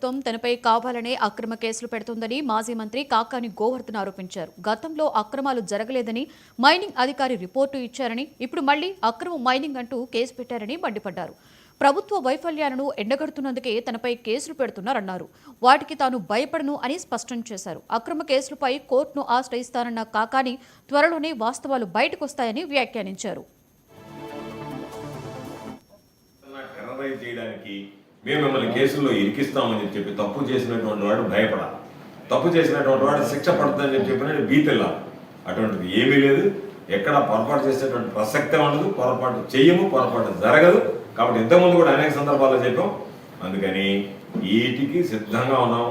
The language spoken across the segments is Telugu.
ప్రభుత్వం తనపై కావాలనే అక్రమ కేసులు పెడుతోందని మాజీ మంత్రి కాకాని గోవర్ధన్ ఆరోపించారు. గతంలో అక్రమాలు జరగలేదని మైనింగ్ అధికారి రిపోర్టు ఇచ్చారని, ఇప్పుడు మళ్లీ అక్రమ మైనింగ్ అంటూ కేసు పెట్టారని మండిపడ్డారు. ప్రభుత్వ వైఫల్యాలను ఎండగడుతున్నందుకే తనపై కేసులు పెడుతున్నారన్నారు. వాటికి తాను భయపడను అని స్పష్టం చేశారు. అక్రమ కేసులపై కోర్టును ఆశ్రయిస్తానన్న కాకాని త్వరలోనే వాస్తవాలు బయటకొస్తాయని వ్యాఖ్యానించారు. మేము మిమ్మల్ని కేసుల్లో ఇరికిస్తామని చెప్పి తప్పు చేసినటువంటి వాడు భయపడాలి. తప్పు చేసినటువంటి వాడు శిక్ష పడుతుందని చెప్పినట్టు బీతిల్లా. అటువంటిది ఏమీ లేదు. ఎక్కడ పొరపాటు చేసేటువంటి ప్రసక్తే ఉండదు. పొరపాటు చెయ్యము, పొరపాటు జరగదు. కాబట్టి ఇంతకుముందు కూడా అనేక సందర్భాల్లో చెప్పాం. అందుకని వీటికి సిద్ధంగా ఉన్నాం.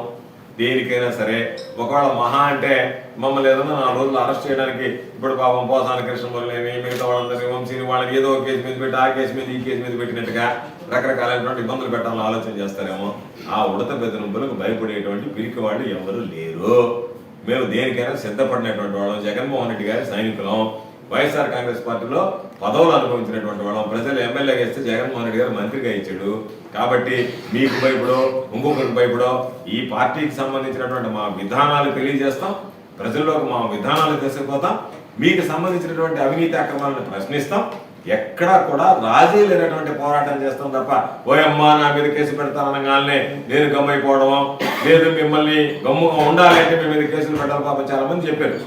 దేనికైనా సరే ఒకవేళ మహా అంటే మమ్మల్ని ఏదన్నా 4 రోజులు అరెస్ట్ చేయడానికి ఇప్పుడు పాపం పోసాన కృష్ణమూర్తిని మిగతా వాళ్ళందరినీ వంశీని వాళ్ళని ఏదో ఒక కేసు మీద పెట్టి ఆ కేసు మీద ఈ కేసు మీద పెట్టినట్టుగా రకరకాలైనటువంటి ఇబ్బందులు పెట్టాలని ఆలోచన చేస్తారేమో. ఆ ఉడత బెదిరింపులకు భయపడేటువంటి పిరికి వాళ్ళు ఎవరు లేరు. మేము దేనికైనా సిద్ధపడినటువంటి వాళ్ళం. జగన్మోహన్ రెడ్డి గారి సైనికులం. వైఎస్ఆర్ కాంగ్రెస్ పార్టీలో పదవులు అనుభవించినటువంటి వాళ్ళం. ప్రజలు ఎమ్మెల్యేగా ఇస్తే జగన్మోహన్ రెడ్డి గారు మంత్రిగా ఇచ్చాడు. కాబట్టి మీకు భయపడో ఇంకొకరికి భయపడో ఈ పార్టీకి సంబంధించినటువంటి మా విధానాలు తెలియజేస్తాం. ప్రజల్లోకి మా విధానాలు తీసుకుపోతాం. మీకు సంబంధించినటువంటి అవినీతి అక్రమాలను ప్రశ్నిస్తాం. ఎక్కడా కూడా రాజీ లేనటువంటి పోరాటం చేస్తాం తప్ప ఓయమ్మా నా మీద కేసు పెడతానగానే నేను గమ్మైపోవడమో లేదు మిమ్మల్ని గమ్ముగా ఉండాలి అంటే మీ మీద కేసులు పెట్టాలి. పాపం చాలా మంది చెప్పారు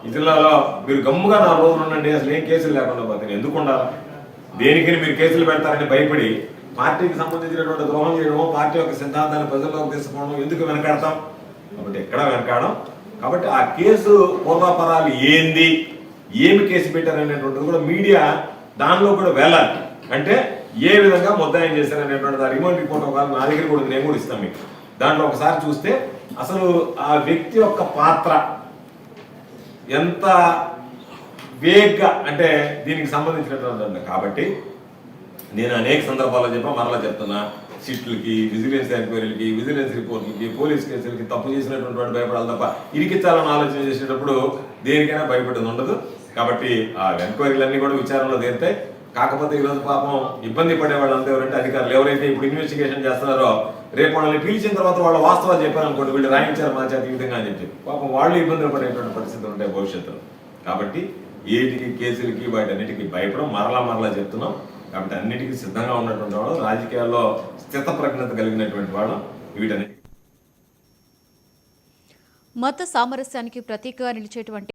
ఈ జిల్లాలో మీరు గమ్ముగా 4 రోజులు ఉండండి, అసలు ఏం కేసులు లేకుండా పోతాయి. ఎందుకు ఉండాలి? దేనికి మీరు కేసులు పెడతారని భయపడి పార్టీకి సంబంధించినటువంటి ద్రోహం చేయడమో పార్టీ యొక్క సిద్ధాంతాన్ని ప్రజల్లోకి తీసుకోవడం ఎందుకు వెనకాడతాం? కాబట్టి ఎక్కడ వెనకాడం. కాబట్టి ఆ కేసు పూర్వాపరాలు ఏంది, ఏమి కేసు పెట్టారనేటువంటిది కూడా మీడియా దానిలో కూడా వెళ్ళాలి. అంటే ఏ విధంగా ముద్దాయం చేశారనేటువంటి రిమాండ్ రిపోర్ట్ ఒక నా దగ్గర కూడా నేను కూడా ఇస్తాను మీకు. దాంట్లో ఒకసారి చూస్తే అసలు ఆ వ్యక్తి యొక్క పాత్ర ఎంత వేగ్గా అంటే దీనికి సంబంధించినటువంటి. కాబట్టి నేను అనేక సందర్భాల్లో మరలా చెప్తున్నా. సిట్లకి, విజిలెన్స్ ఎంక్వైరీలకి, విజిలెన్స్ రిపోర్ట్లకి, పోలీస్ కేసులకి తప్పు చేసినటువంటి వాడు భయపడాలి తప్ప ఇరికించాలని ఆలోచన చేసేటప్పుడు దేనికైనా భయపడేది ఉండదు. కాబట్టి ఆ ఎంక్వైరీలన్నీ కూడా విచారణలో తీరుతాయి. కాకపోతే ఈరోజు పాపం ఇబ్బంది పడే వాళ్ళంతా ఎవరంటే అధికారులు ఎవరైతే ఇప్పుడు ఇన్వెస్టిగేషన్ చేస్తున్నారో రేపు వాళ్ళని పిలిచిన తర్వాత వాళ్ళ వాస్తవాలు చెప్పారనుకోండి, వీళ్ళు రాయించారు మా చేత ఈ విధంగా అని చెప్పి పాపం వాళ్ళు ఇబ్బందులు పడేటువంటి పరిస్థితులు ఉంటాయి భవిష్యత్తులో. కాబట్టి ఏటికి కేసులకి వాటన్నిటికీ భయపడం మరలా చెప్తున్నాం. కాబట్టి అన్నిటికీ సిద్ధంగా ఉన్నటువంటి వాళ్ళు, రాజకీయాల్లో స్థిత ప్రజ్ఞత కలిగినటువంటి వాళ్ళు వీటన్నిటి మత సామరస్యానికి ప్రతీకగా నిలిచేటువంటి